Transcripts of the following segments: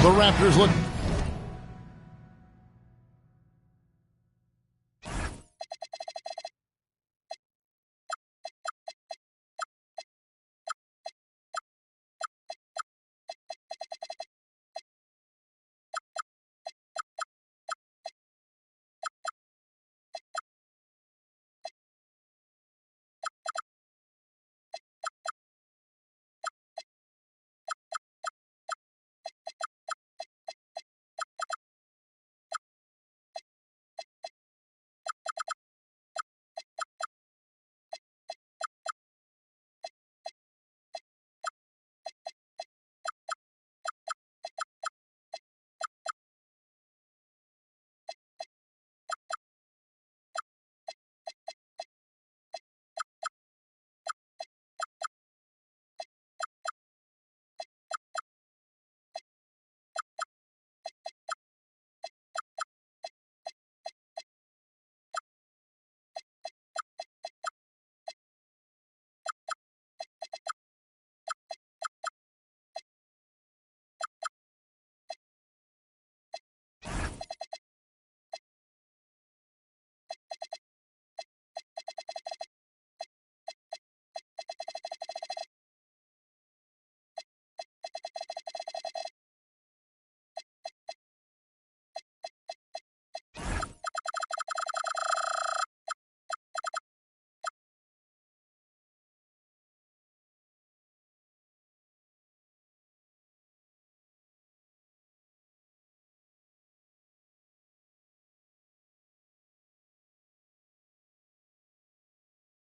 The Raptors look...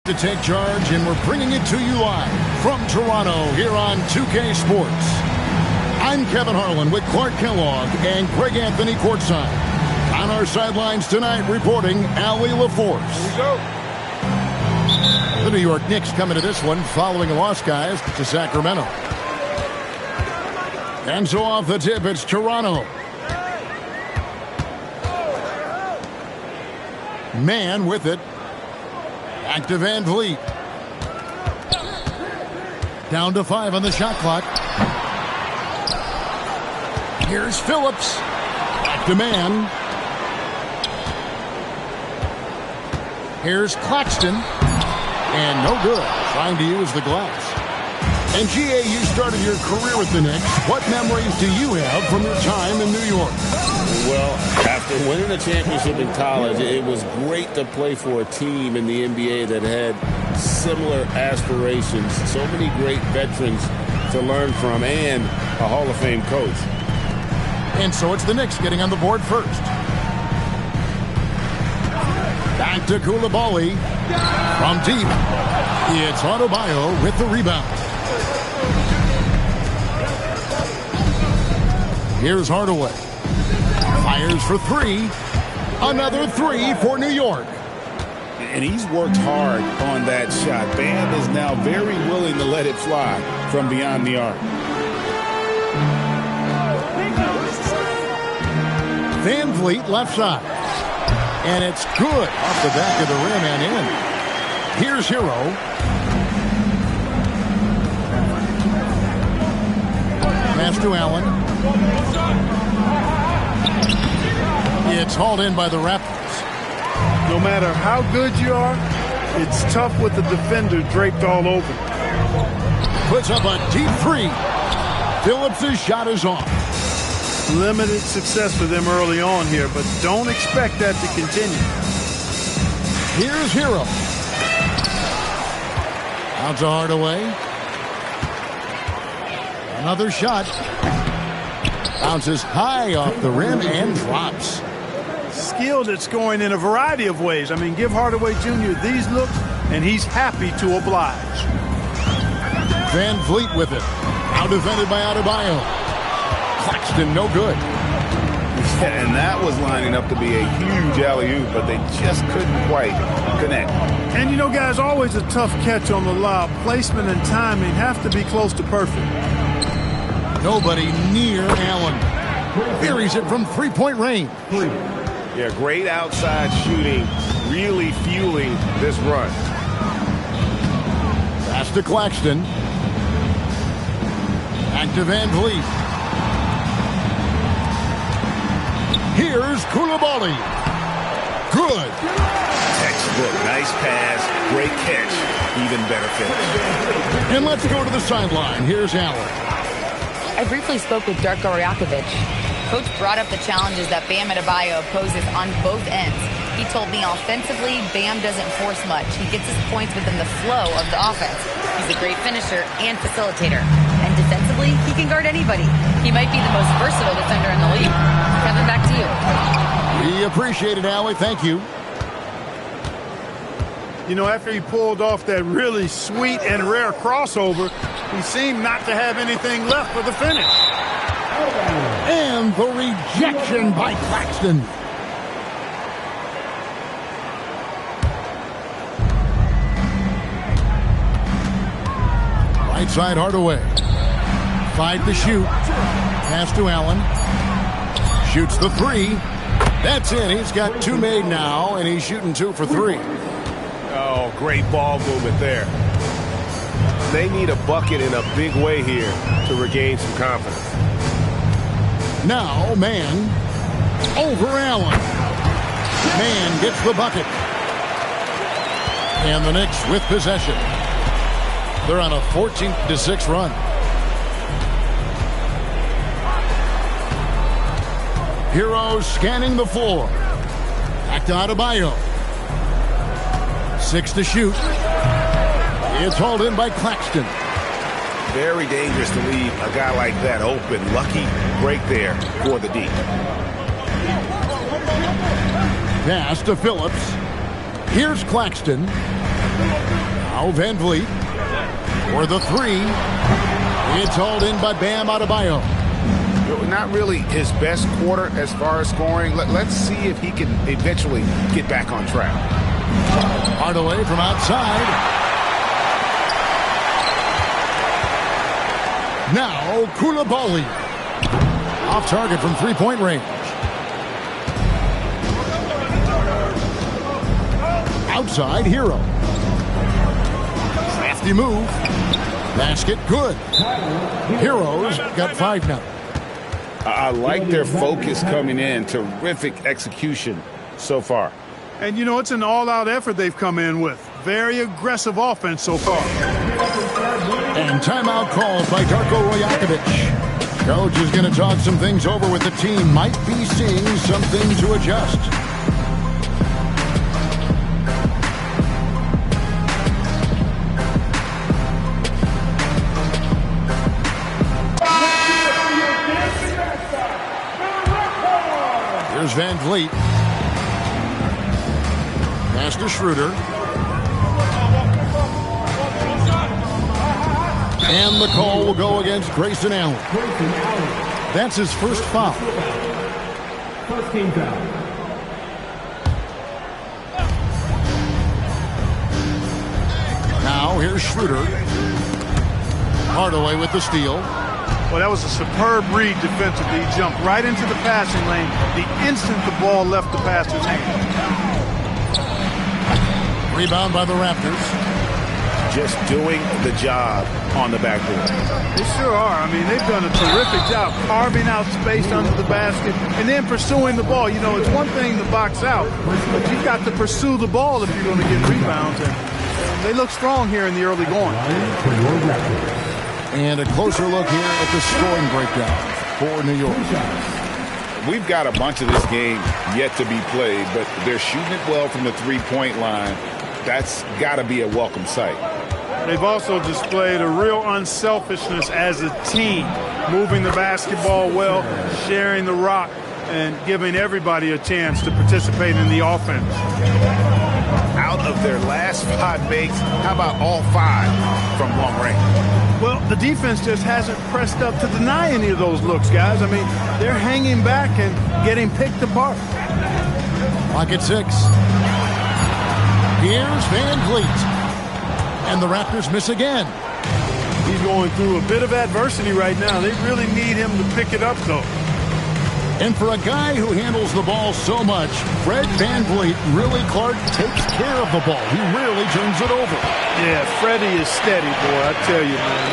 to take charge, and we're bringing it to you live from Toronto here on 2K Sports. I'm Kevin Harlan with Clark Kellogg and Greg Anthony courtside. On our sidelines tonight, reporting Allie LaForce. Here we go. The New York Knicks coming to this one following a loss, guys, to Sacramento. And so off the tip, it's Toronto. Man with it. Back to Van Vliet. Down to 5 on the shot clock. Here's Phillips. Back to Man. Here's Claxton. And no good. Trying to use the glass. And G.A., you started your career with the Knicks. What memories do you have from your time in New York? Well, after winning a championship in college, it was great to play for a team in the NBA that had similar aspirations. So many great veterans to learn from and a Hall of Fame coach. And so it's the Knicks getting on the board first. Back to Koulibaly. From deep, it's Adebayo with the rebound. Here's Hardaway. Fires for 3. Another 3 for New York. And he's worked hard on that shot. Bam is now very willing to let it fly from beyond the arc. Van Vliet left side. And it's good off the back of the rim and in. Here's Hero. Pass to Allen. It's hauled in by the Raptors. No matter how good you are, it's tough with the defender draped all over. Puts up a deep 3. Phillips' shot is off. Limited success for them early on here, but don't expect that to continue. Here's Hero. Out to Hardaway. Another shot. Bounces high off the rim and drops. Skilled at scoring in a variety of ways. I mean, give Hardaway Jr. these looks, and he's happy to oblige. Van Vliet with it. Out defended by Adebayo. Claxton, no good. Yeah, and that was lining up to be a huge alley-oop, but they just couldn't quite connect. And, you know, guys, always a tough catch on the lob. Placement and timing have to be close to perfect. Nobody near Allen. Buries it from three-point range. Yeah, great outside shooting, really fueling this run. Pass to Claxton. Back to Van Vliet. Here's Koulibaly. Good. Textbook. Nice pass. Great catch. Even better finish. And let's go to the sideline. Here's Allen. I briefly spoke with Darko Rajakovic. Coach brought up the challenges that Bam Adebayo poses on both ends. He told me offensively, Bam doesn't force much. He gets his points within the flow of the offense. He's a great finisher and facilitator. And defensively, he can guard anybody. He might be the most versatile defender in the league. Kevin, back to you. We appreciate it, Allie. Thank you. You know, after he pulled off that really sweet and rare crossover, he seemed not to have anything left for the finish. And the rejection by Claxton. Right side Hardaway. 5 to shoot. Pass to Allen. Shoots the 3. That's in. He's got 2 made now, and he's shooting 2 for 3. Oh, great ball movement there. They need a bucket in a big way here to regain some confidence. Now, Mann over Allen. Mann gets the bucket. And the Knicks with possession. They're on a 14-6 run. Heroes scanning the floor. Back to Adebayo. 6 to shoot. It's hauled in by Claxton. Very dangerous to leave a guy like that open. Lucky break there for the D. Pass to Phillips. Here's Claxton. Now Van Vliet for the 3. It's hauled in by Bam Adebayo. Not really his best quarter as far as scoring. Let's see if he can eventually get back on track. Hardaway from outside. Now Koulibaly. Off target from three-point range. Outside Hero. Crafty move. Basket good. Heroes got 5 now. I like their focus coming in. Terrific execution so far. And, you know, it's an all-out effort they've come in with. Very aggressive offense so far. And timeout called by Darko Rajakovic. Coach is going to talk some things over with the team. Might be seeing something to adjust. Here's Van Vliet. Pass to Schroeder. And the call will go against Grayson Allen. That's his first foul. First team foul. Now here's Schroeder. Hardaway with the steal. Well, that was a superb read defensively. He jumped right into the passing lane the instant the ball left the passer's hand. Rebound by the Raptors. Just doing the job on the backboard. They sure are. I mean, they've done a terrific job carving out space under the basket and then pursuing the ball. You know, it's one thing to box out, but you've got to pursue the ball if you're going to get rebounds. And they look strong here in the early going. And a closer look here at the scoring breakdown for New York. We've got a bunch of this game yet to be played, but they're shooting it well from the three-point line. That's got to be a welcome sight. They've also displayed a real unselfishness as a team, moving the basketball well, sharing the rock, and giving everybody a chance to participate in the offense. Out of their last 5 makes, how about all 5 from long range? Well, the defense just hasn't pressed up to deny any of those looks, guys. I mean, they're hanging back and getting picked apart. Clock at 6. Here's Van Vliet. And the Raptors miss again. He's going through a bit of adversity right now. They really need him to pick it up, though. And for a guy who handles the ball so much, Fred Van Vliet really, Clark, takes care of the ball. He rarely turns it over. Yeah, Freddie is steady, boy. I tell you, man.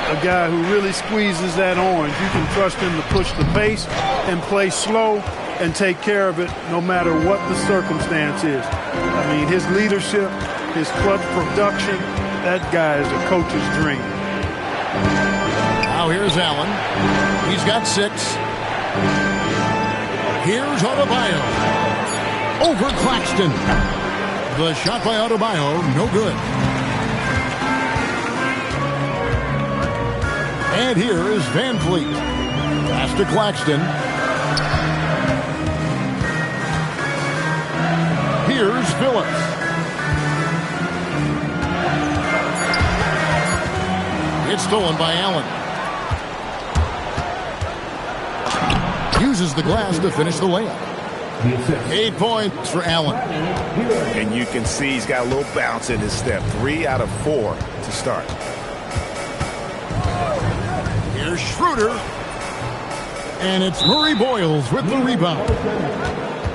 a guy who really squeezes that orange. You can trust him to push the pace and play slow and take care of it no matter what the circumstance is. I mean, his leadership, his clutch production, that guy is a coach's dream. Now here's Allen. He's got 6. Here's Adebayo. Over Claxton. The shot by Adebayo, no good. And here is Van Vliet. Pass to Claxton. Here's Phillips. It's stolen by Allen. Uses the glass to finish the layup. 8 points for Allen. And you can see he's got a little bounce in his step. 3 out of 4 to start. Here's Schroeder. And it's Murray Boyles with the rebound.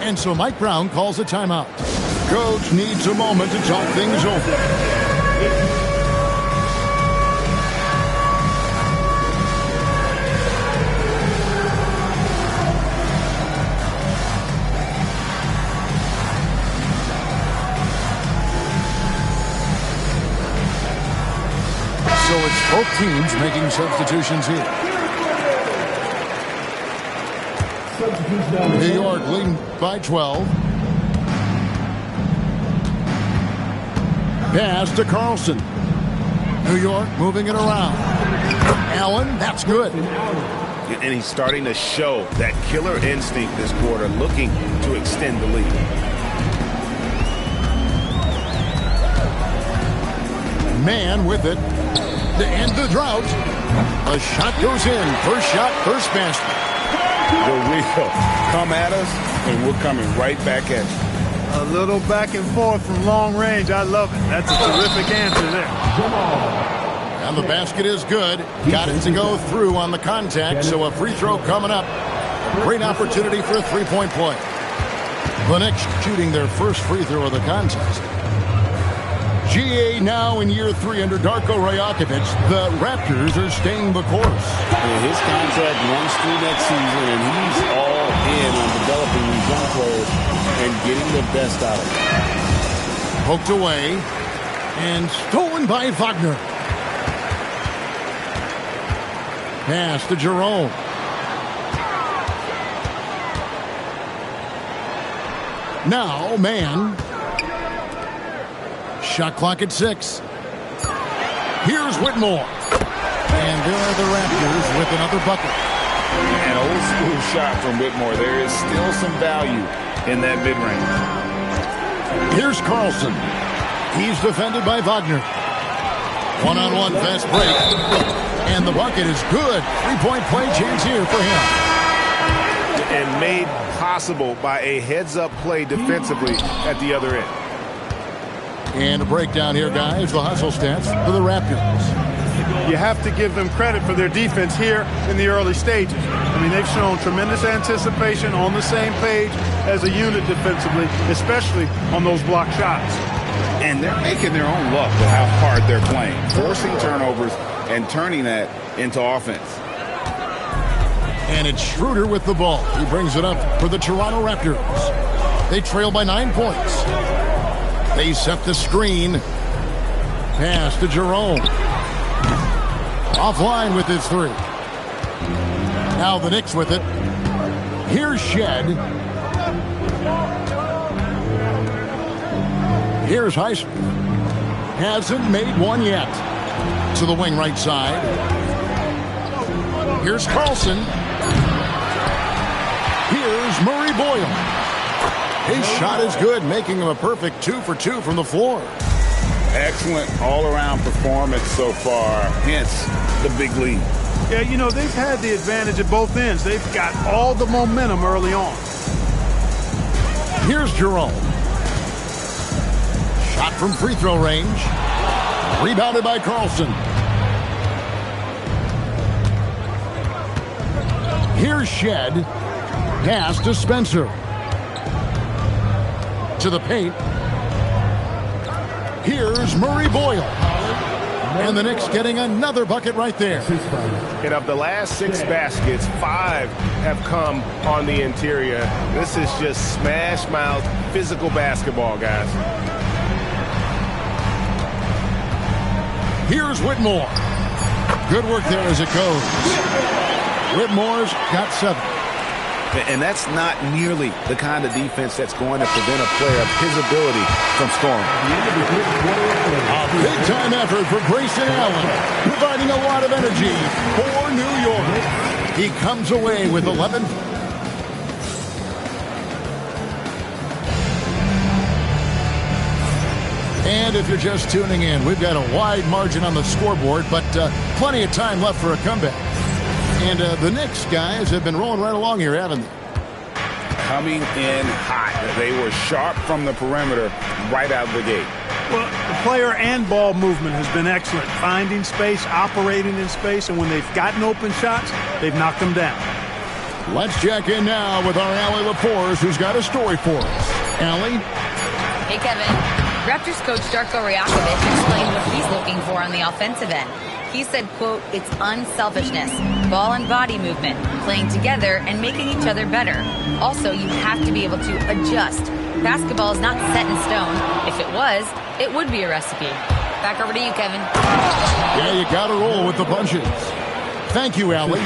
And so Mike Brown calls a timeout. Coach needs a moment to talk things over. So it's both teams making substitutions here. New York leading by 12. Pass to Carlson. New York moving it around. Allen, that's good. And he's starting to show that killer instinct this quarter, looking to extend the lead. Man with it to end the drought. A shot goes in. First shot, first basket. The wheel come at us, and we're coming right back at you. A little back and forth from long range. I love it. That's a terrific answer there. And the basket is good. Got it to go through on the contact, so a free throw coming up. Great opportunity for a three-point play. The Knicks shooting their first free throw of the contest. GA now in year 3 under Darko Rajakovic. The Raptors are staying the course. His contract runs through next season, and he's all in on developing these young players and getting the best out of them. Poked away and stolen by Wagner. Pass to Jerome. Now, man. Shot clock at 6. Here's Whitmore. And there are the Raptors with another bucket. An old school shot from Whitmore. There is still some value in that mid-range. Here's Carlson. He's defended by Wagner. One-on-one fast break. And the bucket is good. Three-point play chance here for him. And made possible by a heads-up play defensively at the other end. And a breakdown here, guys. The hustle stats for the Raptors. You have to give them credit for their defense here in the early stages. I mean, they've shown tremendous anticipation, on the same page as a unit defensively, especially on those block shots. And they're making their own luck with how hard they're playing, forcing turnovers and turning that into offense. And it's Schroeder with the ball. He brings it up for the Toronto Raptors. They trail by 9 points. They set the screen. Pass to Jerome. Offline with his 3. Now the Knicks with it. Here's Shed. Here's Heisman. Hasn't made one yet. To the wing right side. Here's Carlson. Here's Murray Boyle. His shot is good, making him a perfect 2 for 2 from the floor. Excellent all-around performance so far, hence the big lead. Yeah, you know, they've had the advantage at both ends. They've got all the momentum early on. Here's Jerome. Shot from free throw range. Rebounded by Carlson. Here's Shed. Pass to Spencer. To the paint. Here's Murray Boyle. And the Knicks getting another bucket right there. And of the last 6 baskets, 5 have come on the interior. This is just smash mouth, physical basketball, guys. Here's Whitmore. Good work there as it goes. Whitmore's got 7. And that's not nearly the kind of defense that's going to prevent a player of his ability from scoring. A big-time effort for Grayson Allen, providing a lot of energy for New York. He comes away with 11. And if you're just tuning in, we've got a wide margin on the scoreboard, but plenty of time left for a comeback. And the Knicks guys have been rolling right along here, haven't they? Coming in hot. They were sharp from the perimeter right out the gate. Well, the player and ball movement has been excellent. Finding space, operating in space, and when they've gotten open shots, they've knocked them down. Let's check in now with our Allie LaForce, who's got a story for us. Allie? Hey, Kevin. Raptors coach Darko Rajakovic explained what he's looking for on the offensive end. He said, quote, it's unselfishness, ball and body movement, playing together and making each other better. Also, you have to be able to adjust. Basketball is not set in stone. If it was, it would be a recipe. Back over to you, Kevin. Yeah, you got to roll with the punches. Thank you, Allie.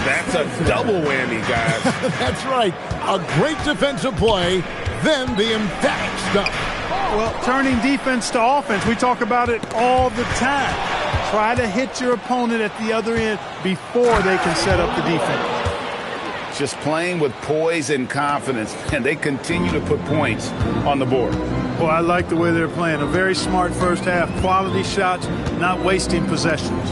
That's a double whammy, guys. That's right. A great defensive play, then the emphatic stuff. Well, turning defense to offense, we talk about it all the time. Try to hit your opponent at the other end before they can set up the defense. Just playing with poise and confidence, and they continue to put points on the board. Well, I like the way they're playing. A very smart first half. Quality shots, not wasting possessions.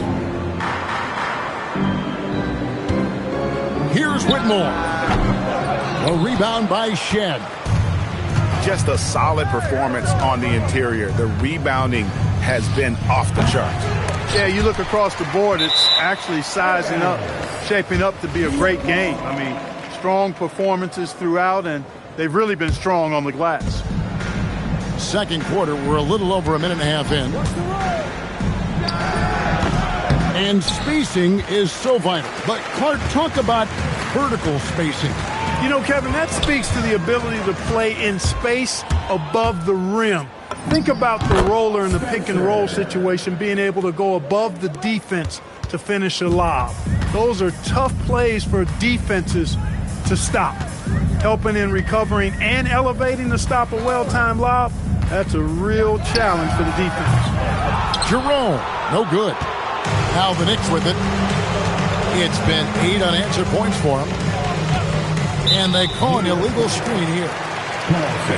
Here's Whitmore. A rebound by Shed. Just a solid performance on the interior. The rebounding has been off the charts. Yeah, you look across the board, it's actually sizing up, shaping up to be a great game. I mean, strong performances throughout, and they've really been strong on the glass. Second quarter, we're a little over a minute and a half in. And spacing is so vital. But Clark, talk about vertical spacing. You know, Kevin, that speaks to the ability to play in space above the rim. Think about the roller in the pick and roll situation, being able to go above the defense to finish a lob. Those are tough plays for defenses to stop. Helping in recovering and elevating to stop a well-timed lob, that's a real challenge for the defense. Jerome, no good. Now the Knicks with it. It's been 8 unanswered points for him. And they call an illegal screen here.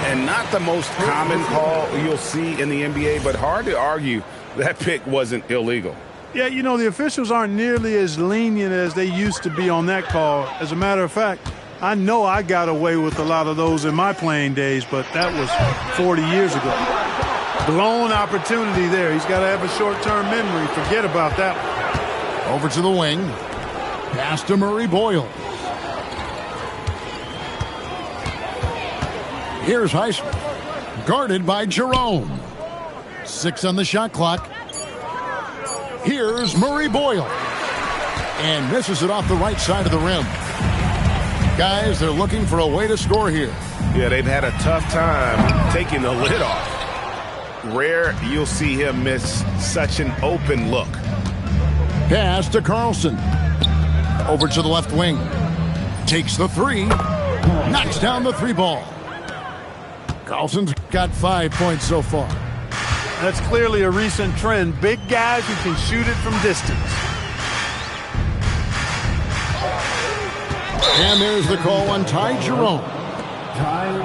And not the most common call you'll see in the NBA, but hard to argue that pick wasn't illegal. Yeah, you know, the officials aren't nearly as lenient as they used to be on that call. As a matter of fact, I know I got away with a lot of those in my playing days, but that was 40 years ago. Blown opportunity there. He's got to have a short-term memory. Forget about that one. Over to the wing. Pass to Murray Boyle. Here's Highsmith, guarded by Jerome. 6 on the shot clock. Here's Murray Boyle. And misses it off the right side of the rim. Guys, they're looking for a way to score here. Yeah, they've had a tough time taking the lid off. Rare you'll see him miss such an open look. Pass to Carlson. Over to the left wing. Takes the 3. Knocks down the 3 ball. Carlson's got 5 points so far. That's clearly a recent trend. Big guys who can shoot it from distance. And there's the call on Ty Jerome.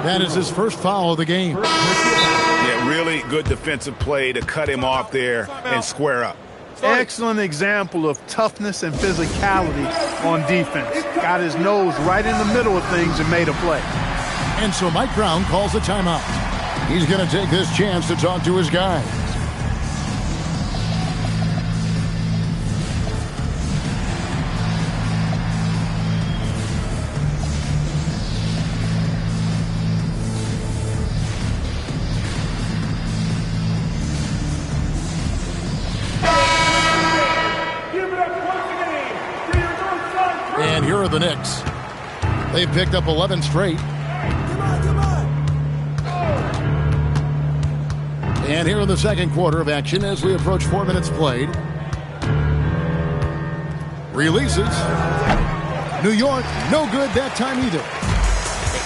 That is his first foul of the game. Yeah, really good defensive play to cut him off there and square up. Excellent example of toughness and physicality on defense. Got his nose right in the middle of things and made a play. And so Mike Brown calls a timeout. He's going to take this chance to talk to his guys. the Knicks. They've picked up 11 straight. And here in the second quarter of action as we approach 4 minutes played. Releases. New York, no good that time either.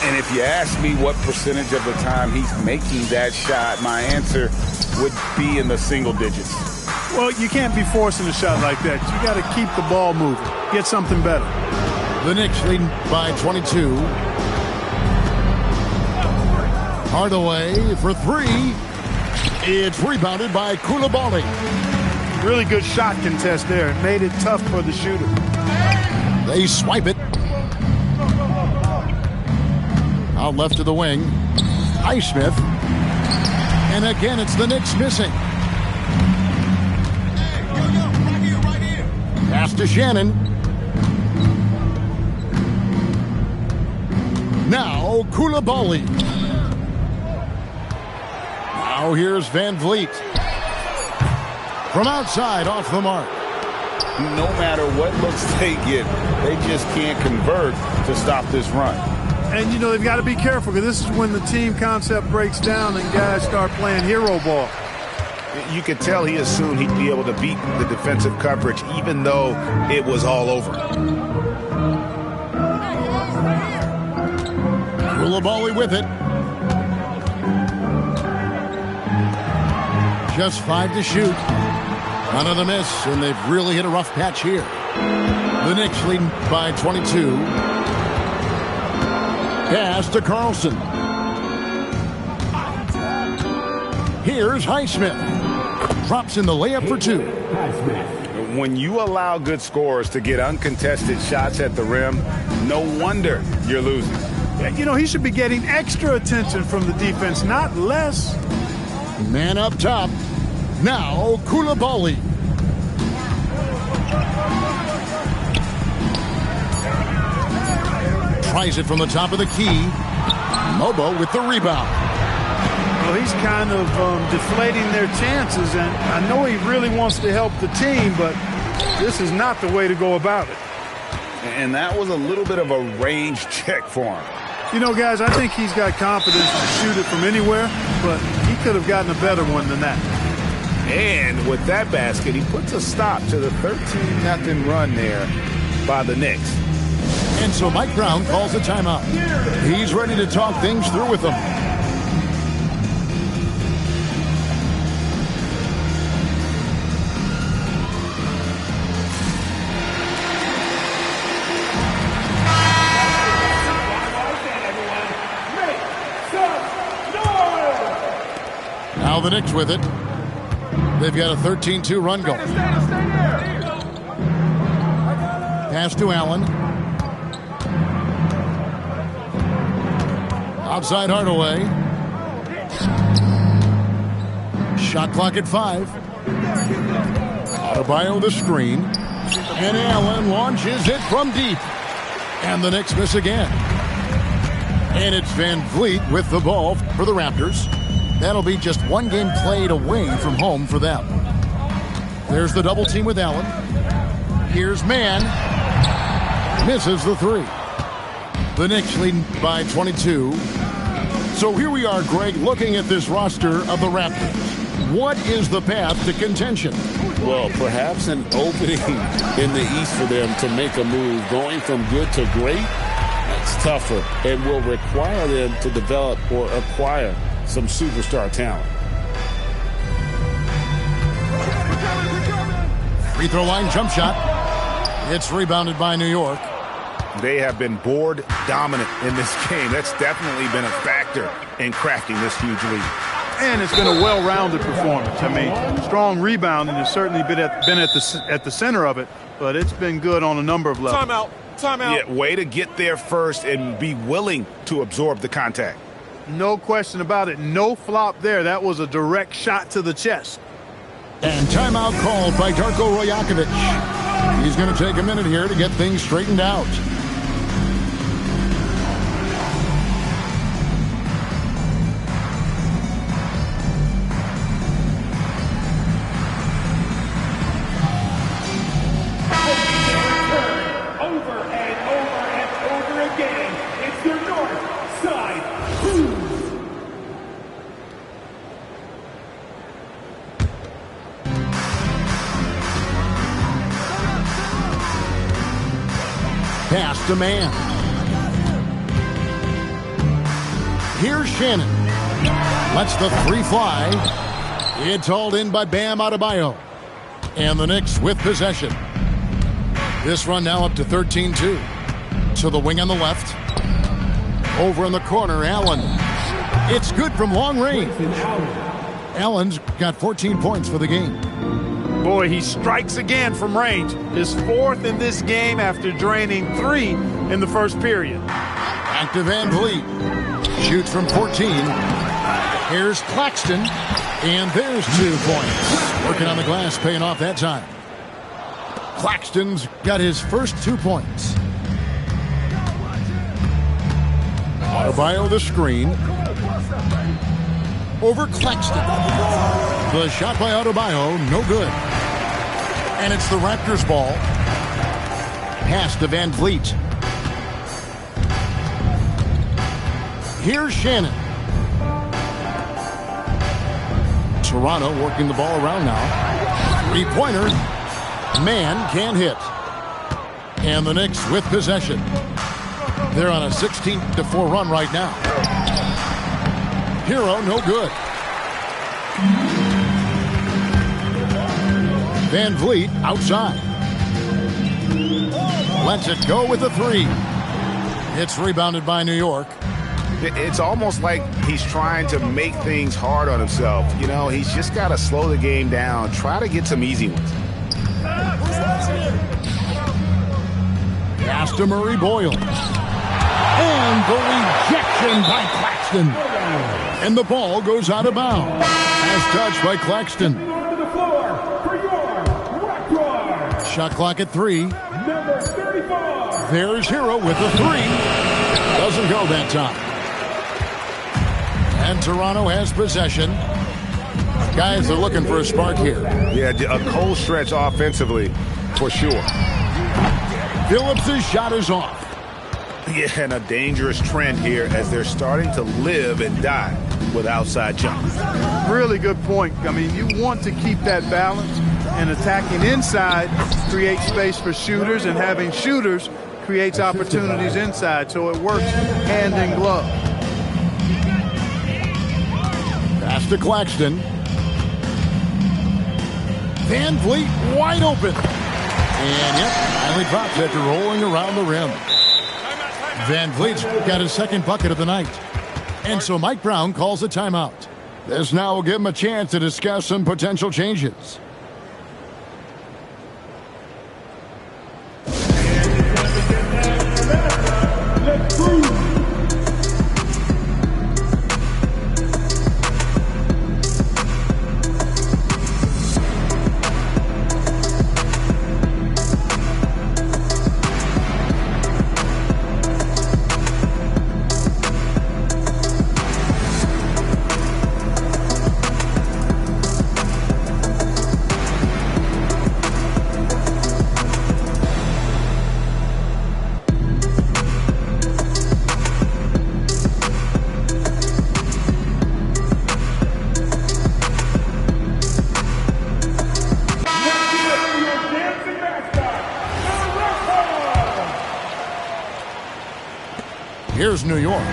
And if you ask me what percentage of the time he's making that shot, my answer would be in the single digits. Well, you can't be forcing a shot like that. You got to keep the ball moving. Get something better. The Knicks leading by 22. Hardaway for three. It's rebounded by Coulibaly. Really good shot contest there. It made it tough for the shooter. They swipe it. Out left to the wing. Highsmith. And again, it's the Knicks missing. Pass to Shannon. Now Coulibaly. Now here's Van Vliet. From outside, off the mark. No matter what looks they get, they just can't convert to stop this run. And, you know, they've got to be careful because this is when the team concept breaks down and guys start playing hero ball. You could tell he assumed he'd be able to beat the defensive coverage even though it was all over. Coulibaly with it. Just 5 to shoot. Another miss, and they've really hit a rough patch here. The Knicks leading by 22. Pass to Carlson. Here's Highsmith. Drops in the layup for two. When you allow good scorers to get uncontested shots at the rim, no wonder you're losing. You know, he should be getting extra attention from the defense, not less. Man up top. Now Coulibaly. Tries it from the top of the key. Mobo with the rebound. Well, he's kind of deflating their chances, and I know he really wants to help the team, but this is not the way to go about it. And that was a little bit of a range check for him. You know, guys, I think he's got confidence to shoot it from anywhere, but he could have gotten a better one than that. And with that basket, he puts a stop to the 13-0 run there by the Knicks. And so Mike Brown calls a timeout. He's ready to talk things through with them. Now the Knicks with it. They've got a 13-2 run going. Pass to Allen. Outside Hardaway. Shot clock at 5. Adebayo the screen. And Allen launches it from deep. And the Knicks miss again. And it's Van Vliet with the ball for the Raptors. That'll be just one game played away from home for them. There's the double team with Allen. Here's Mann. Misses the three. The Knicks leading by 22. So here we are, Greg, looking at this roster of the Raptors. What is the path to contention? Well, perhaps an opening in the East for them to make a move. Going from good to great, that's tougher and will require them to develop or acquire some superstar talent. Free throw line jump shot. It's rebounded by New York. They have been board dominant in this game. That's definitely been a factor in crafting this huge lead. And it's been a well-rounded performance. I mean, strong rebounding has certainly been at the center of it, but it's been good on a number of levels. Timeout. Yeah, way to get there first and be willing to absorb the contact. No question about it. No flop there. That was a direct shot to the chest. And timeout called by Darko Rajakovic. He's going to take a minute here to get things straightened out. Pass to man. Here's Shannon. Lets the three fly. It's hauled in by Bam Adebayo. And the Knicks with possession. This run now up to 13-2. To the wing on the left. Over in the corner, Allen. It's good from long range. Allen's got 14 points for the game. Boy, he strikes again from range. His fourth in this game after draining 3 in the first period. Back to Van Vliet. Shoots from 14. Here's Claxton. And there's 2 points. Working on the glass, paying off that time. Claxton's got his first 2 points. Adebayo the screen. Over Claxton. The shot by Adebayo, no good. And it's the Raptors' ball. Pass to Van Vliet. Here's Shannon. Toronto working the ball around now. Three-pointer. Man can't hit. And the Knicks with possession. They're on a 16-4 run right now. Hero, no good. Van Vliet outside. Lets it go with a 3. It's rebounded by New York. It's almost like he's trying to make things hard on himself. You know, he's just got to slow the game down. Try to get some easy ones. Pass to Murray Boyle. And the rejection by Claxton. And the ball goes out of bounds. As touched by Claxton. Shot clock at 3. There's Hero with the 3. Doesn't go that time. And Toronto has possession. Guys are looking for a spark here. Yeah, a cold stretch offensively, for sure. Phillips' shot is off. Yeah, and a dangerous trend here as they're starting to live and die with outside jumpers. Really good point. I mean, you want to keep that balance, and attacking inside creates space for shooters, and having shooters creates opportunities inside, so it works hand in glove. Pass to Claxton. Van Vliet wide open. And yep, finally drops after rolling around the rim. Van Vliet's got his second bucket of the night. And so Mike Brown calls a timeout. This now will give him a chance to discuss some potential changes. Here's New York.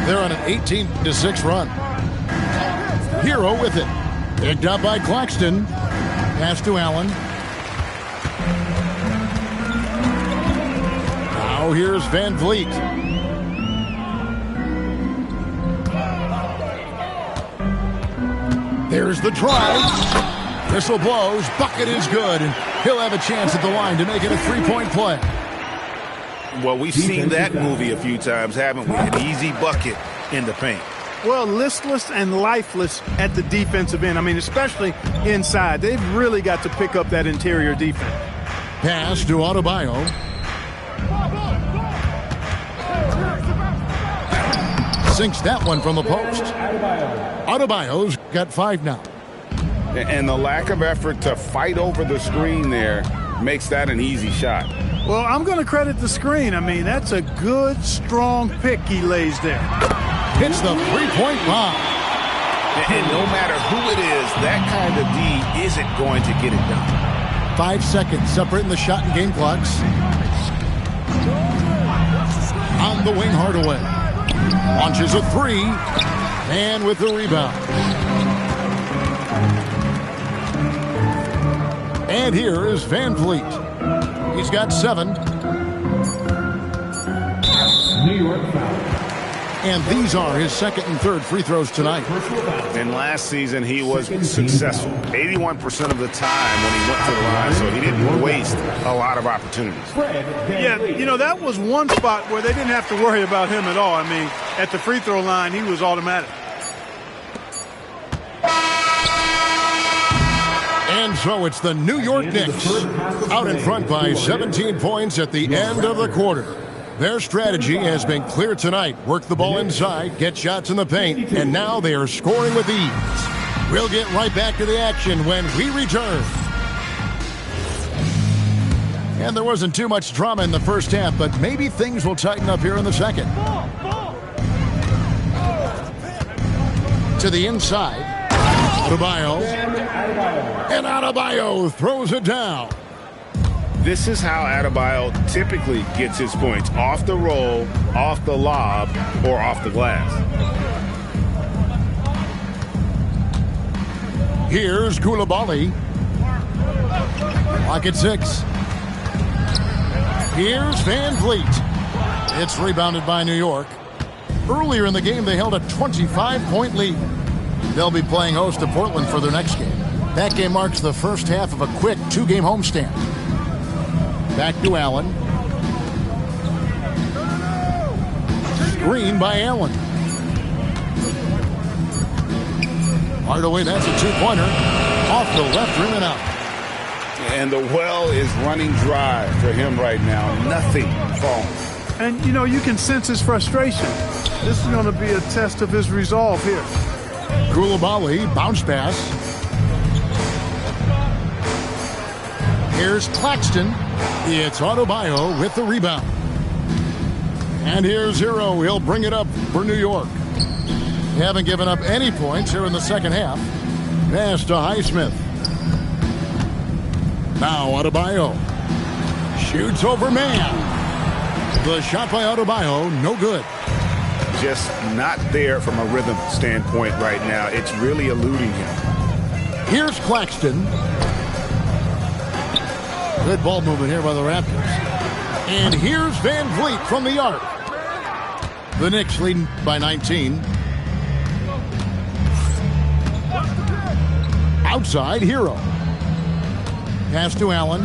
They're on an 18-6 run. Hero with it. Picked up by Claxton. Pass to Allen. Now here's Van Vliet. There's the drive. Whistle blows. Bucket is good. And he'll have a chance at the line to make it a three-point play. Well, we've seen that movie a few times, haven't we? An easy bucket in the paint. Well, listless and lifeless at the defensive end. I mean, especially inside. They've really got to pick up that interior defense. Pass to Adebayo. Sinks that one from the post. Adebayo's got 5 now. And the lack of effort to fight over the screen there makes that an easy shot. Well, I'm going to credit the screen. I mean, that's a good, strong pick he lays there. Hits the three-point bomb. And no matter who it is, that kind of D isn't going to get it done. 5 seconds separating the shot and game clocks. On the wing, Hardaway. Launches a three. And with the rebound. And here is Van Vliet. He's got 7. New York foul. And these are his second and third free throws tonight. And last season, he was successful 81% of the time when he went to the line, so he didn't waste a lot of opportunities. Yeah, you know, that was one spot where they didn't have to worry about him at all. I mean, at the free throw line, he was automatic. And so it's the New York Knicks out in front by 17 points at the end of the quarter. Their strategy has been clear tonight. Work the ball inside, get shots in the paint, and now they are scoring with ease. We'll get right back to the action when we return. And there wasn't too much drama in the first half, but maybe things will tighten up here in the second. To the inside. Adebayo. And Adebayo throws it down. This is how Adebayo typically gets his points: off the roll, off the lob, or off the glass. Here's Koulibaly. Clock at 6. Here's Van Vliet. It's rebounded by New York. Earlier in the game, they held a 25-point lead. They'll be playing host to Portland for their next game. That game marks the first half of a quick 2-game homestand. Back to Allen. Screen by Allen. Hardaway, that's a 2-pointer. Off the left rim and out. And the well is running dry for him right now. Nothing falling. And, you know, you can sense his frustration. This is going to be a test of his resolve here. Koulibaly, bounce pass. Here's Claxton. It's Adebayo with the rebound. And here's Hero. He'll bring it up for New York. They haven't given up any points here in the second half. Pass to Highsmith. Now Adebayo. Shoots over man. The shot by Adebayo, no good. Just not there from a rhythm standpoint right now. It's really eluding him. Here's Claxton. Good ball movement here by the Raptors. And here's Van Vliet from the arc. The Knicks leading by 19. Outside, Hero. Pass to Allen.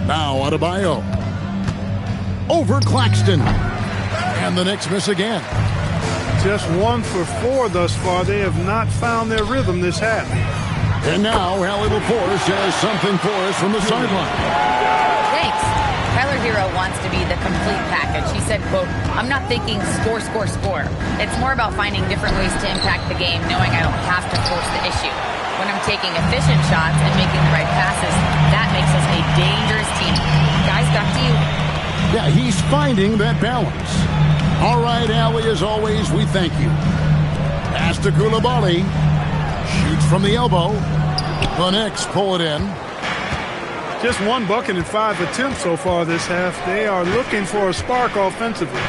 Now Adebayo. Over Claxton. And the Knicks miss again. Just 1 for 4 thus far. They have not found their rhythm this half. And now Allie LaForce has something for us from the sideline. Thanks. Tyler Hero wants to be the complete package. He said, quote, "I'm not thinking score, score, score. It's more about finding different ways to impact the game, knowing I don't have to force the issue. When I'm taking efficient shots and making the right passes, that makes us a dangerous team." Guys, back to you. Yeah, he's finding that balance. All right, Allie, as always, we thank you. Pass to Koulibaly. Shoots from the elbow. The Knicks pull it in. Just 1 bucket in 5 attempts so far this half. They are looking for a spark offensively.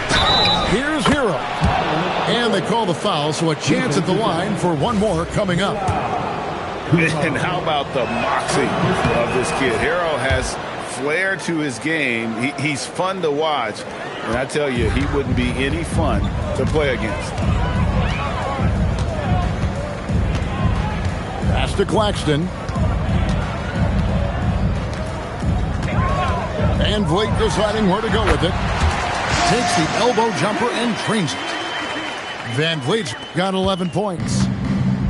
Here's Hero. And they call the foul, so a chance at the line for one more coming up. And how about the moxie of this kid? Hero has flair to his game. He's fun to watch. And I tell you, he wouldn't be any fun to play against. Pass to Claxton. Van Vliet deciding where to go with it. Takes the elbow jumper and trains it. Van Vliet's got 11 points.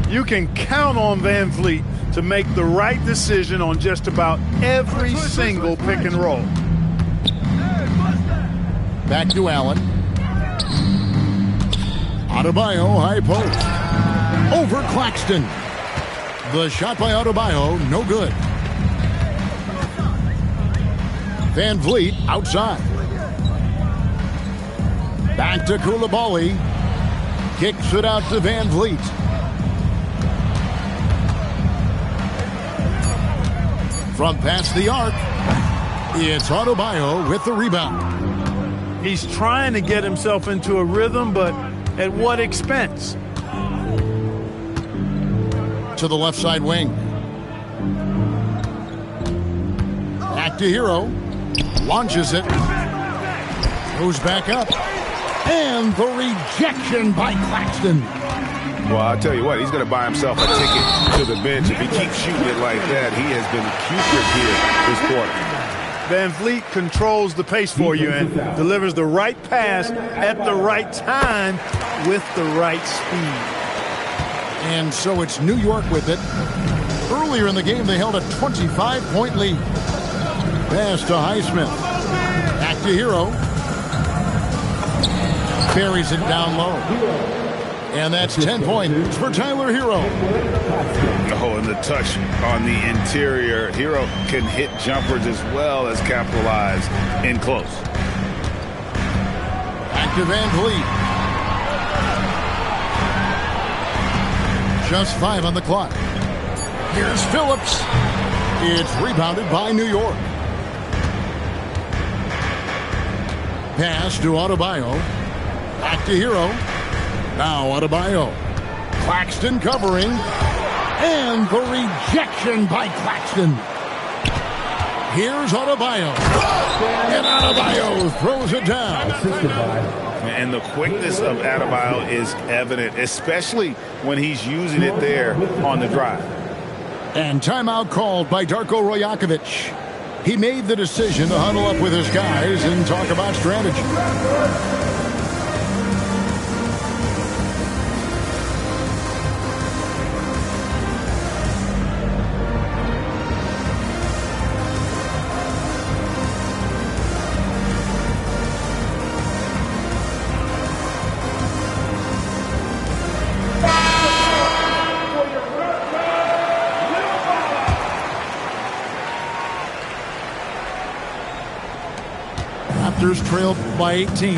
You can count on Van Vliet to make the right decision on just about every single pick and roll. Back to Allen. Adebayo, high post. Over Claxton. The shot by Adebayo, no good. Van Vliet outside. Back to Koulibaly. Kicks it out to Van Vliet. From past the arc, it's Adebayo with the rebound. He's trying to get himself into a rhythm, but at what expense? To the left side wing. Back to Hero. Launches it. Goes back up. And the rejection by Claxton. Well, I'll tell you what, he's going to buy himself a ticket to the bench. If he keeps shooting it like that, he has been putrid here this quarter. Van Vliet controls the pace for you and delivers the right pass at the right time with the right speed. And so it's New York with it. Earlier in the game, they held a 25-point lead. Pass to Highsmith. Back to Hero. Buries it down low. And that's 10 points for Tyler Hero. Oh, and the touch on the interior. Hero can hit jumpers as well as capitalize in close. Back to Van Vliet. Just 5 on the clock. Here's Phillips. It's rebounded by New York. Pass to Adebayo. Back to Hero. Now Adebayo. Claxton covering. And the rejection by Claxton. Here's Adebayo. And Adebayo throws it down. And the quickness of Adebayo is evident, especially when he's using it there on the drive. And timeout called by Darko Rajakovic. He made the decision to huddle up with his guys and talk about strategy. Raptors trailed by 18.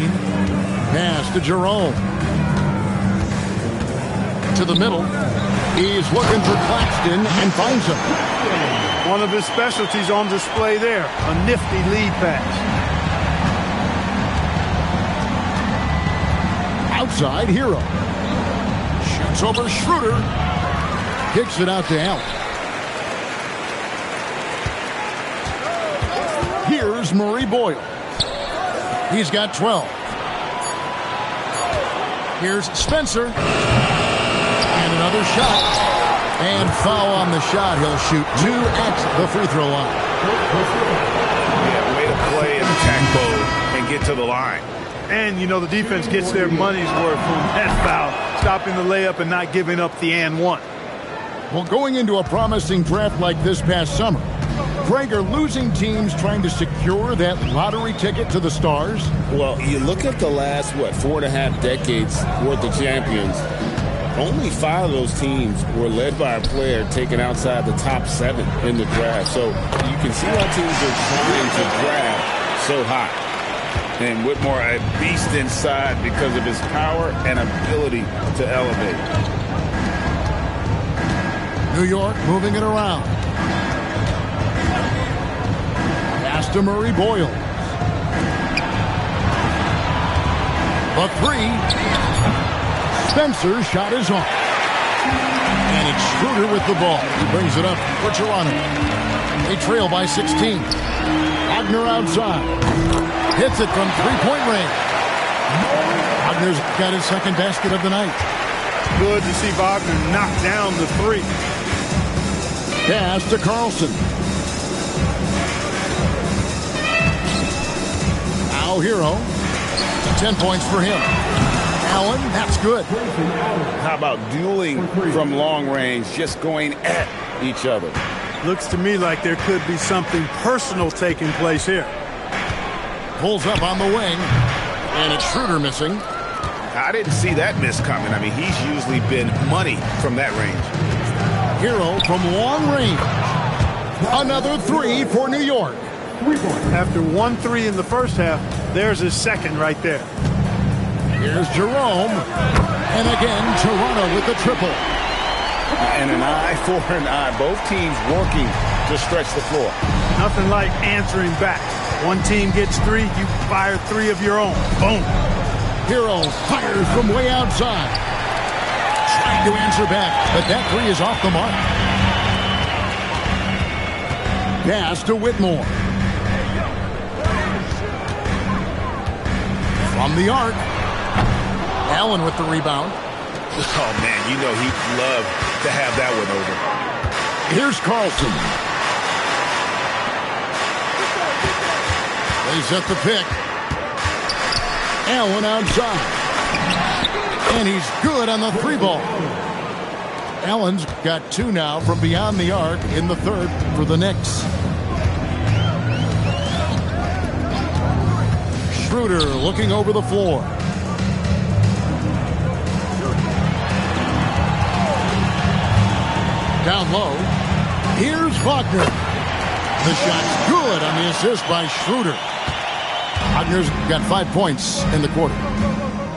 Pass to Jerome. To the middle. He's looking for Claxton and finds him. One of his specialties on display there. A nifty lead pass. Outside, Hero. Shoots over Schroeder. Kicks it out to Allen. Here's Murray Boyle. He's got 12. Here's Spencer. And another shot. And foul on the shot. He'll shoot 2 at the free throw line. Yeah, way to play in attack mode and get to the line. And, you know, the defense gets their money's worth from that foul, stopping the layup and not giving up the and one. Well, going into a promising draft like this past summer, Craig, are losing teams trying to secure that lottery ticket to the stars? Well, you look at the last, 4.5 decades worth of champions. Only 5 of those teams were led by a player taken outside the top 7 in the draft. So you can see how teams are trying to draft so high. And Whitmore, a beast inside because of his power and ability to elevate. New York moving it around. Pass to Murray Boyle. The 3. Spencer's shot is on. And it's Schroeder with the ball. He brings it up for Toronto. They trail by 16. Wagner outside. Hits it from 3-point range. Wagner's got his second basket of the night. Good to see Wagner knock down the 3. Pass to Carlson. Now Hero. 10 points for him. Allen, that's good. How about dueling from long range, just going at each other? Looks to me like there could be something personal taking place here. Pulls up on the wing, and it's Schroeder missing. I didn't see that miss coming. I mean, he's usually been money from that range. Hero from long range. Another 3 for New York. After 1 3 in the first half, there's his second right there. Here's Jerome. And again, Toronto with the triple. And an eye for an eye. Both teams working to stretch the floor. Nothing like answering back. One team gets 3, you fire 3 of your own. Boom. Hero fires from way outside. Trying to answer back, but that 3 is off the mark. Pass to Whitmore. From the arc. Allen with the rebound. Oh, man, you know he'd love to have that one over. Here's Carlson. They set the pick. Allen outside. And he's good on the 3 ball. Allen's got 2 now from beyond the arc in the 3rd for the Knicks. Schroeder looking over the floor. Down low. Here's Wagner. The shot's good on the assist by Schroeder. Wagner's got 5 points in the quarter.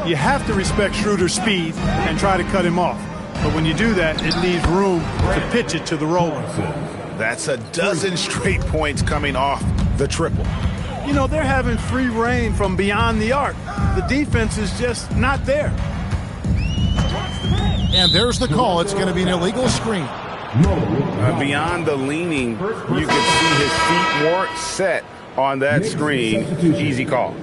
You have to respect Schroeder's speed and try to cut him off. But when you do that, it leaves room to pitch it to the roller. That's a dozen straight points coming off the triple. You know, they're having free reign from beyond the arc. The defense is just not there. And there's the call. It's going to be an illegal screen. Beyond the leaning, you can see his feet more set on that screen. Easy call.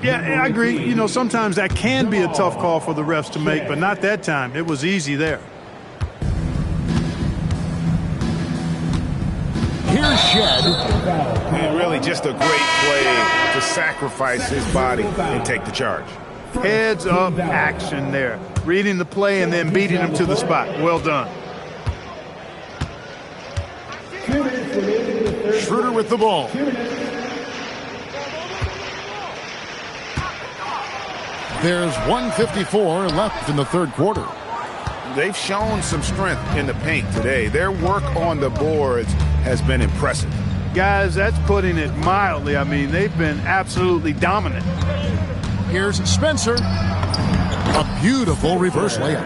Yeah, I agree. You know, sometimes that can be a tough call for the refs to make, but not that time. It was easy there. Here's Shed. And really just a great play to sacrifice his body and take the charge. Heads up action there. Reading the play and then beating him to the spot. Well done. Schroeder with the ball. There's 1:54 left in the 3rd quarter. They've shown some strength in the paint today. Their work on the boards has been impressive. Guys, that's putting it mildly. I mean, they've been absolutely dominant. Here's Spencer. A beautiful reverse layup.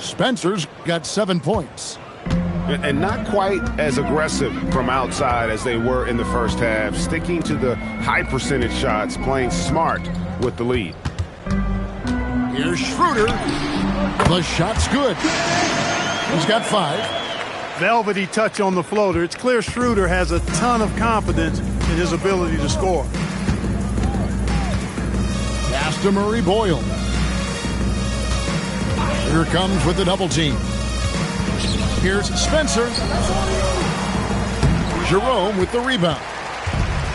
Spencer's got 7 points. And not quite as aggressive from outside as they were in the first half, sticking to the high percentage shots, playing smart with the lead. Here's Schroeder. The shot's good. He's got 5. Velvety touch on the floater. It's clear Schroeder has a ton of confidence in his ability to score. Pass to Murray Boyle. Here comes with the double team. Here's Spencer. Jerome with the rebound.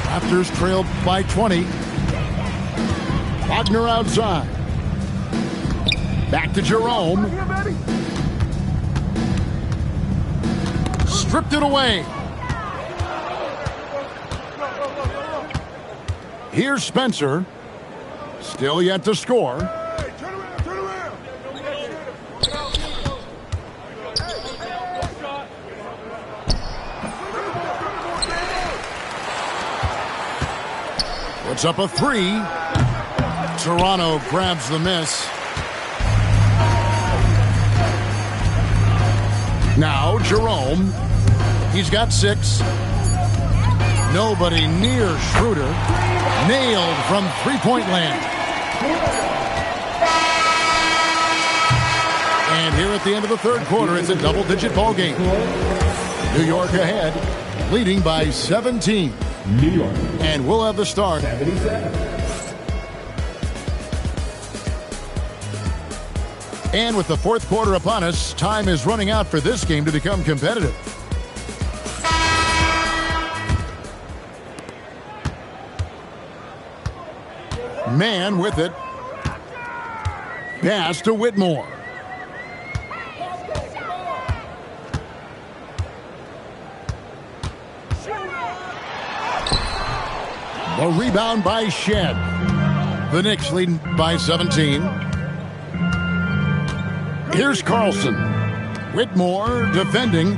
Raptors trailed by 20. Wagner outside. Back to Jerome. Stripped it away. Here's Spencer. Still yet to score. Puts up a 3. Toronto grabs the miss. Now Jerome. He's got 6. Nobody near Schroeder. Nailed from 3-point land. And here at the end of the 3rd quarter, it's a double-digit ball game. New York ahead, leading by 17. New York. And we'll have the start. 77. And with the 4th quarter upon us, time is running out for this game to become competitive. Man with it. Pass to Whitmore. The rebound by Shed. The Knicks leading by 17. Here's Carlson. Whitmore defending.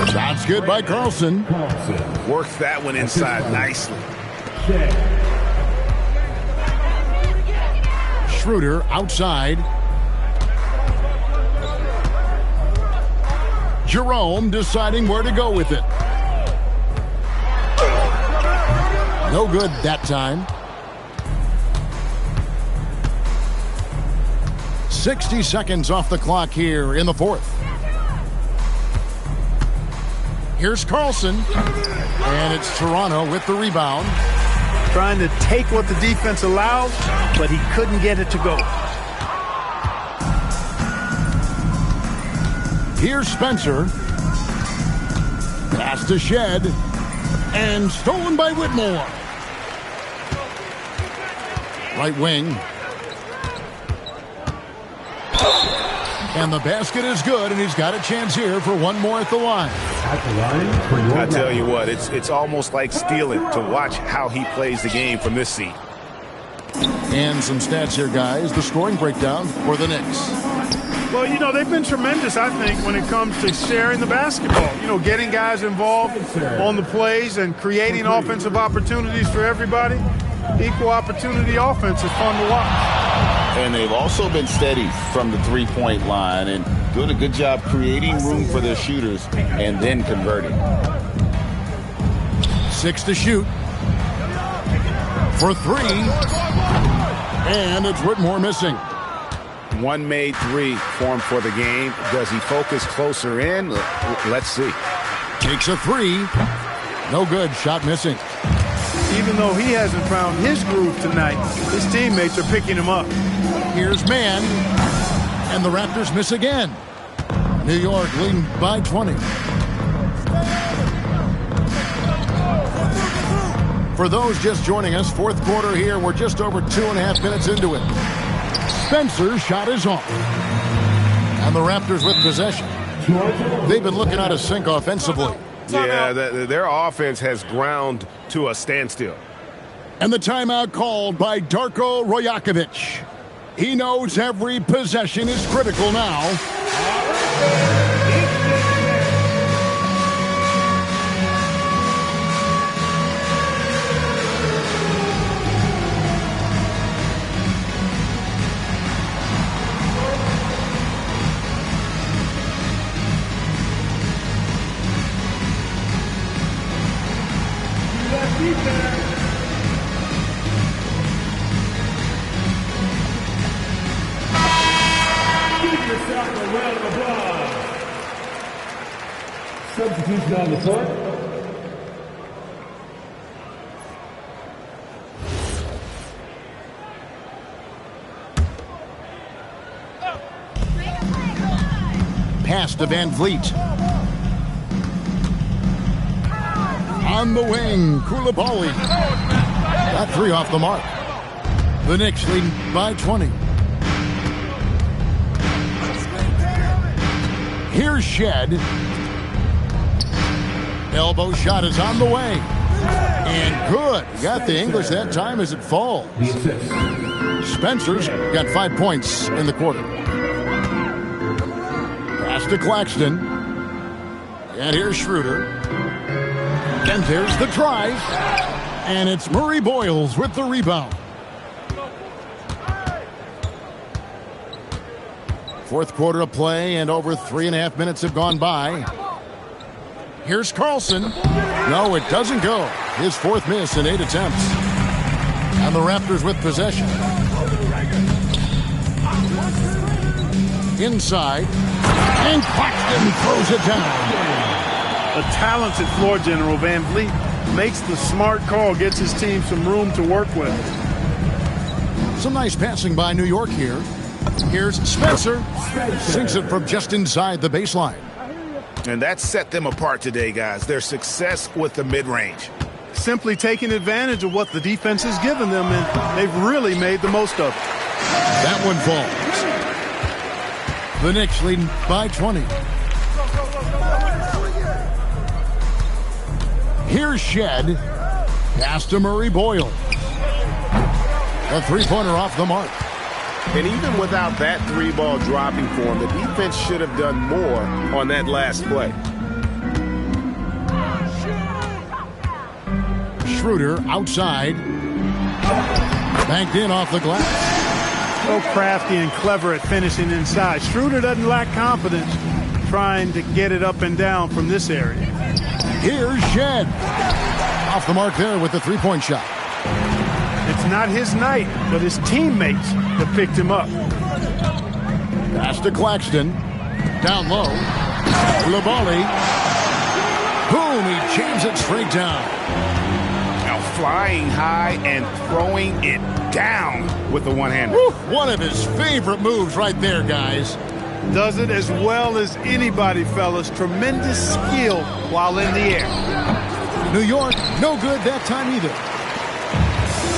Shot's good by Carlson. Worked that one inside nicely. Schroeder outside. Jerome deciding where to go with it. No good that time. 60 seconds off the clock here in the fourth. Here's Carlson. And it's Toronto with the rebound. Trying to take what the defense allows, but he couldn't get it to go. Here's Spencer. Pass to Shed. And stolen by Whitmore. Right wing. And the basket is good, and he's got a chance here for one more at the line. I tell you what, it's almost like stealing to watch how he plays the game from this seat. And some stats here, guys. The scoring breakdown for the Knicks. Well, you know, they've been tremendous, I think, when it comes to sharing the basketball. You know, getting guys involved on the plays and creating offensive opportunities for everybody. Equal opportunity offense is fun to watch. And they've also been steady from the three-point line and doing a good job creating room for their shooters and then converting. 6 to shoot. For 3. And it's Whitmore missing. One made three for him for the game. Does he focus closer in? Let's see. Takes a 3. No good. Shot missing. Even though he hasn't found his groove tonight, his teammates are picking him up. Here's Mann. And the Raptors miss again. New York leading by 20. For those just joining us, fourth quarter here. We're just over 2.5 minutes into it. Spencer's shot is off. And the Raptors with possession. They've been looking out of sync offensively. Yeah, their offense has ground to a standstill. And the timeout called by Darko Rajakovic. He knows every possession is critical now. Substitution on the court. Pass to Van Vliet. On the wing, Koulibaly. Got 3 off the mark. The Knicks leading by 20. Here's Shed. Elbow shot is on the way. And good. Got the English that time as it falls. Spencer's got 5 points in the quarter. Pass to Claxton. And here's Schroeder. And there's the try. And it's Murray Boyles with the rebound. Fourth quarter of play, and over 3.5 minutes have gone by. Here's Carlson. No, it doesn't go. His fourth miss in 8 attempts. And the Raptors with possession. Inside. And Claxton throws it down. A talented floor general, Van Vliet makes the smart call, gets his team some room to work with. Some nice passing by New York here. Here's Spencer. Sinks it from just inside the baseline. And that set them apart today, guys. Their success with the mid-range. Simply taking advantage of what the defense has given them, and they've really made the most of it. That one falls. The Knicks leading by 20. Here's Shed. Pass to Murray Boyle. A three-pointer off the mark. And even without that three ball dropping for him, the defense should have done more on that last play. Schroeder outside. Banked in off the glass. So crafty and clever at finishing inside. Schroeder doesn't lack confidence trying to get it up and down from this area. Here's Shed. Off the mark there with the three-point shot. It's not his night, but his teammates have picked him up. Pass to Claxton. Down low. Labali. Boom, he jams it straight down. Now flying high and throwing it down with the one-hander. One of his favorite moves right there, guys. Does it as well as anybody, fellas. Tremendous skill while in the air. New York, no good that time either.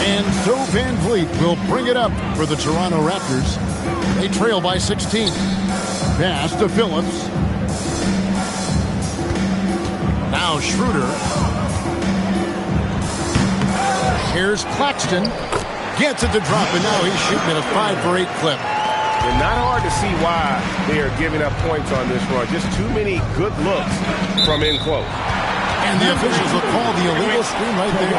And so Van Vliet will bring it up for the Toronto Raptors. They trail by 16. Pass to Phillips. Now Schroeder. Here's Claxton. Gets it to drop, and now he's shooting at a 5-for-8 clip. And not hard to see why they are giving up points on this run. Just too many good looks from in close. And the officials will call the illegal screen right there.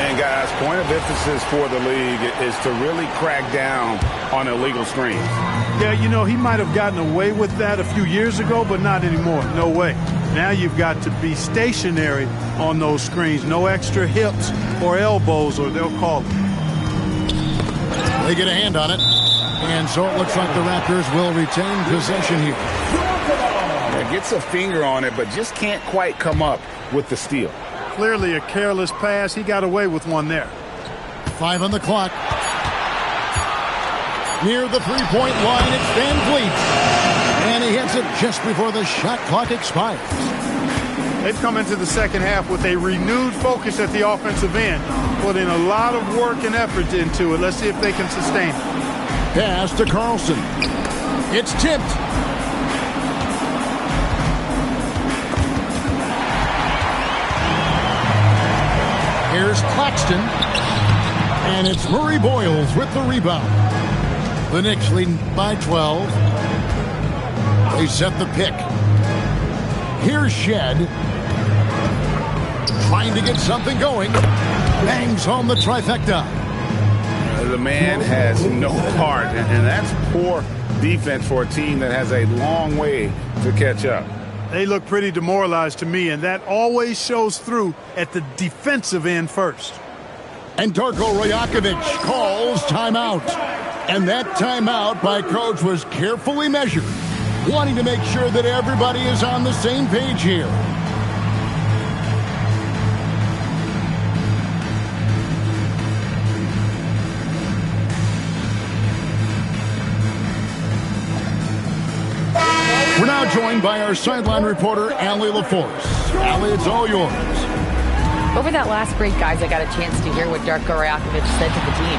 And guys, point of emphasis for the league is to really crack down on illegal screens. Yeah, you know, he might have gotten away with that a few years ago, but not anymore. No way. Now you've got to be stationary on those screens. No extra hips or elbows, or they'll call it. They get a hand on it. And so it looks like the Raptors will retain possession here. Yeah, gets a finger on it, but just can't quite come up with the steal. Clearly a careless pass. He got away with one there. 5 on the clock. Near the three-point line, it's Van Vliet. And he hits it just before the shot clock expires. They've come into the second half with a renewed focus at the offensive end, putting a lot of work and effort into it. Let's see if they can sustain it. Pass to Carlson. It's tipped. Here's Claxton. And it's Murray Boyles with the rebound. The Knicks leading by 12. They set the pick. Here's Shed. Trying to get something going. Bangs home the trifecta. The man has no heart, and that's poor defense for a team that has a long way to catch up. They look pretty demoralized to me, and that always shows through at the defensive end first. And Darko Rajakovic calls timeout. And that timeout by Coach was carefully measured, wanting to make sure that everybody is on the same page here. We're now joined by our sideline reporter, Allie LaForce. Allie, it's all yours. Over that last break, guys, I got a chance to hear what Darko Rajakovic said to the team.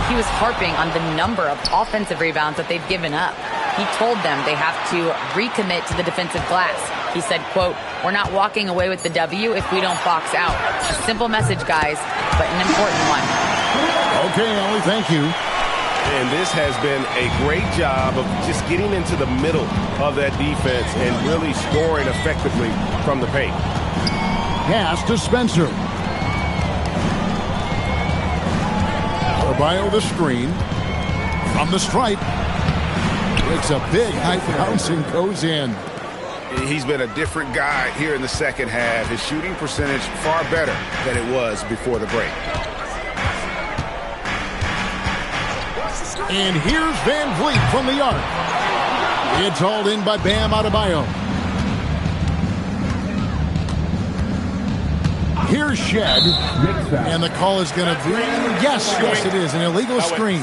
He was harping on the number of offensive rebounds that they've given up. He told them they have to recommit to the defensive glass. He said, quote, "We're not walking away with the W if we don't box out." A simple message, guys, but an important one. Okay, Allie, thank you. And this has been a great job of just getting into the middle of that defense and really scoring effectively from the paint. Pass to Spencer. Arbayo the screen. From the stripe. It's a big high bounce and goes in. He's been a different guy here in the second half. His shooting percentage far better than it was before the break. And here's Van Vliet from the arc. It's hauled in by Bam Adebayo. Here's Shed. And the call is going to be, yes, it is, an illegal screen.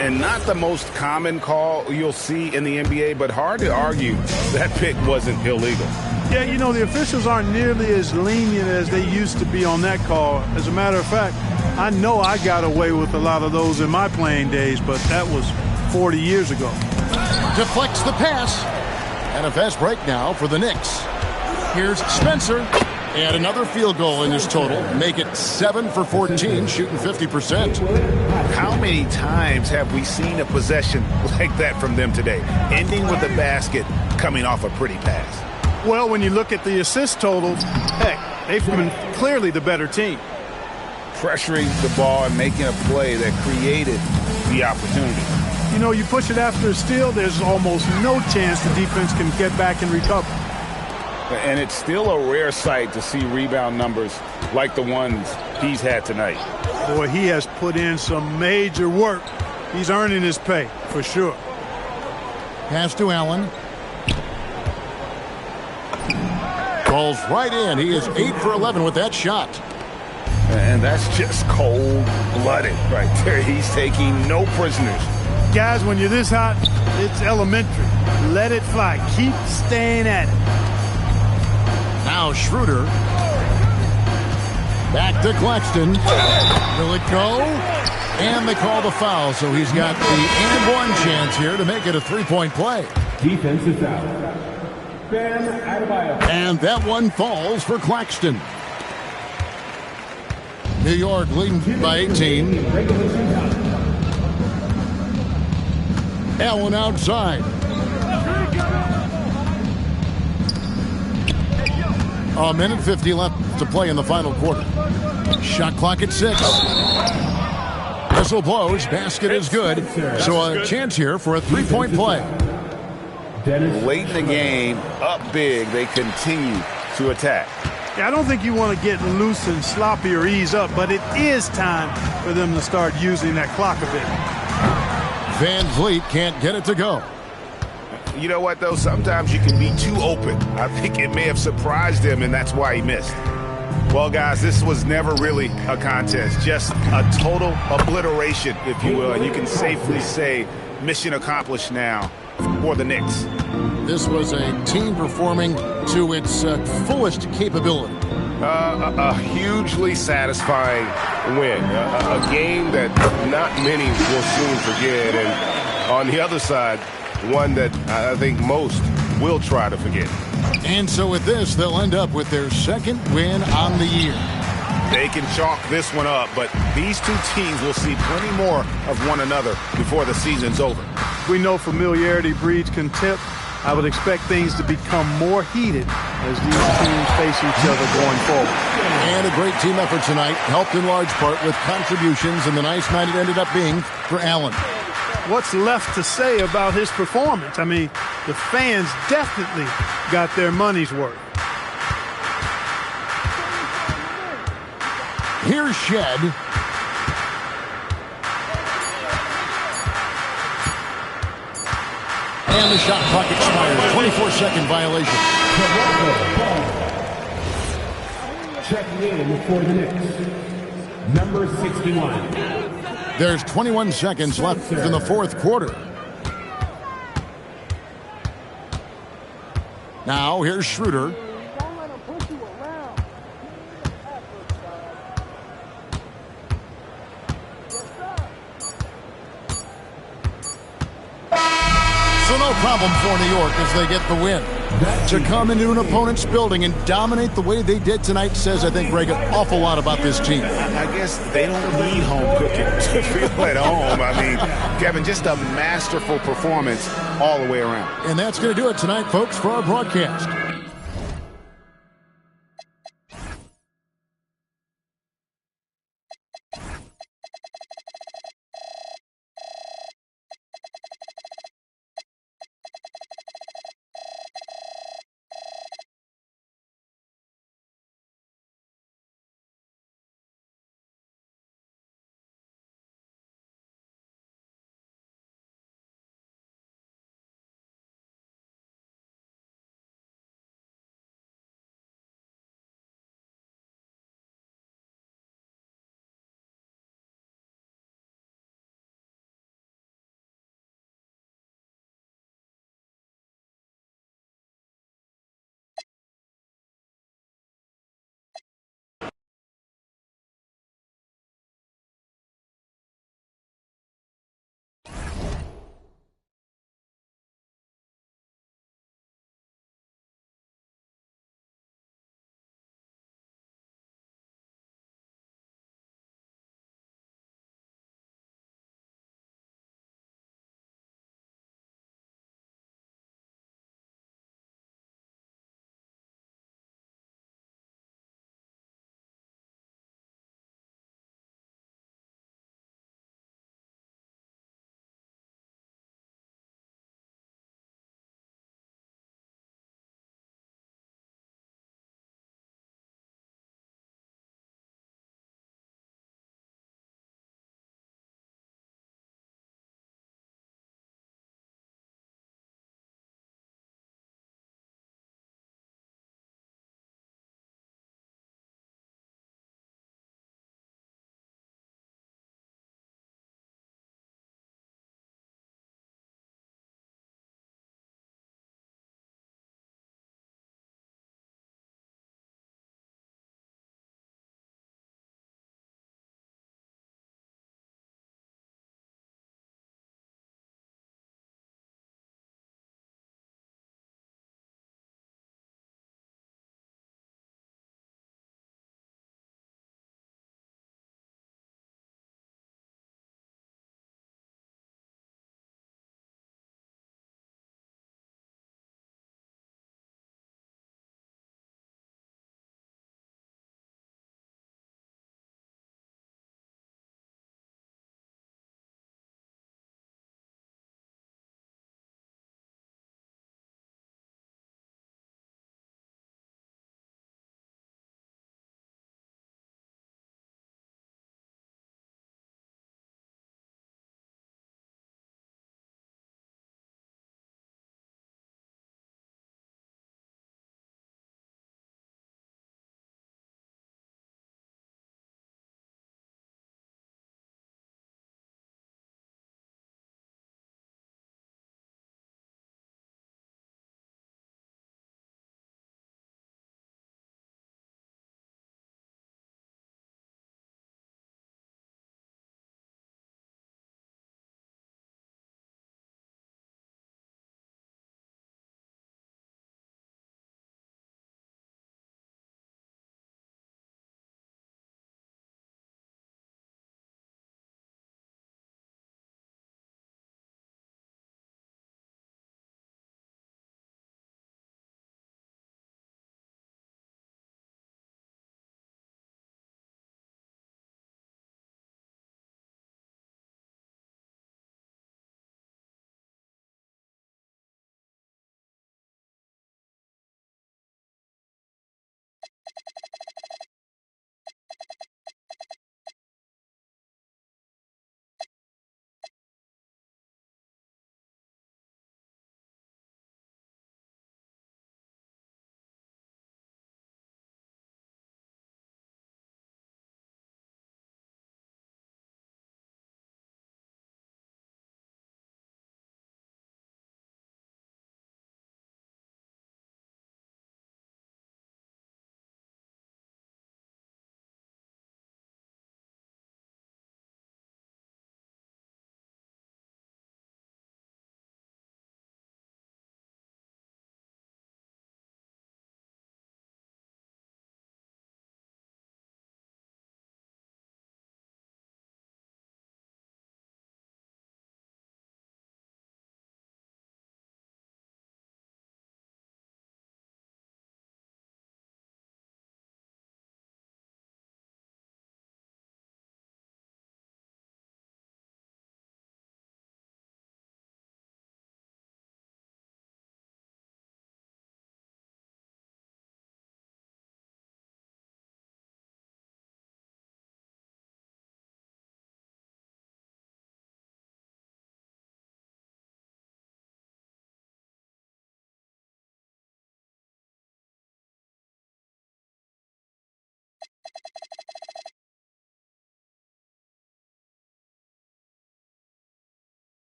And not the most common call you'll see in the NBA, but hard to argue that pick wasn't illegal. Yeah, you know, the officials aren't nearly as lenient as they used to be on that call. As a matter of fact, I know I got away with a lot of those in my playing days, but that was 40 years ago. Deflects the pass. And a fast break now for the Knicks. Here's Spencer. And another field goal in his total. Make it 7 for 14, shooting 50%. How many times have we seen a possession like that from them today? Ending with a basket, coming off a pretty pass. Well, when you look at the assist totals, heck, they've been clearly the better team. Pressuring the ball and making a play that created the opportunity. You know, you push it after a steal, there's almost no chance the defense can get back and recover. And it's still a rare sight to see rebound numbers like the ones he's had tonight. Boy, he has put in some major work. He's earning his pay, for sure. Pass to Allen. Falls right in. He is 8 for 11 with that shot. And that's just cold-blooded right there. He's taking no prisoners. Guys, when you're this hot, it's elementary. Let it fly. Keep staying at it. Now Schroeder. Back to Claxton. Will it go? And they call the foul, so he's got the and one chance here to make it a three-point play. Defense is out. And that one falls for Claxton. New York leading by 18. Allen outside. A minute 50 left to play in the final quarter. Shot clock at 6. Whistle blows. Basket is good. So a chance here for a three-point play. Late in the game, up big, they continue to attack. Yeah, I don't think you want to get loose and sloppy or ease up, but it is time for them to start using that clock a bit. Van Vliet can't get it to go. You know what, though? Sometimes you can be too open. I think it may have surprised him, and that's why he missed. Well, guys, this was never really a contest, just a total obliteration, if you will. And you can safely say mission accomplished now for the Knicks. This was a team performing to its fullest capability. A hugely satisfying win. A game that not many will soon forget. And on the other side, one that I think most will try to forget. And so with this, they'll end up with their second win on the year. They can chalk this one up, but these two teams will see plenty more of one another before the season's over. We know familiarity breeds contempt. I would expect things to become more heated as these teams face each other going forward. And a great team effort tonight, helped in large part with contributions, and the nice night it ended up being for Allen. What's left to say about his performance? I mean, the fans definitely got their money's worth. Here's Shed. And the shot clock expires. 24-second violation. Checking in for the Knicks, number 61. There's 21 seconds left in the fourth quarter. Now here's Schroeder. So no problem for New York as they get the win. To come into an opponent's building and dominate the way they did tonight says, I think, Greg, an awful lot about this team. I guess they don't need home cooking to feel at home. I mean, Kevin, just a masterful performance all the way around. And that's going to do it tonight, folks, for our broadcast.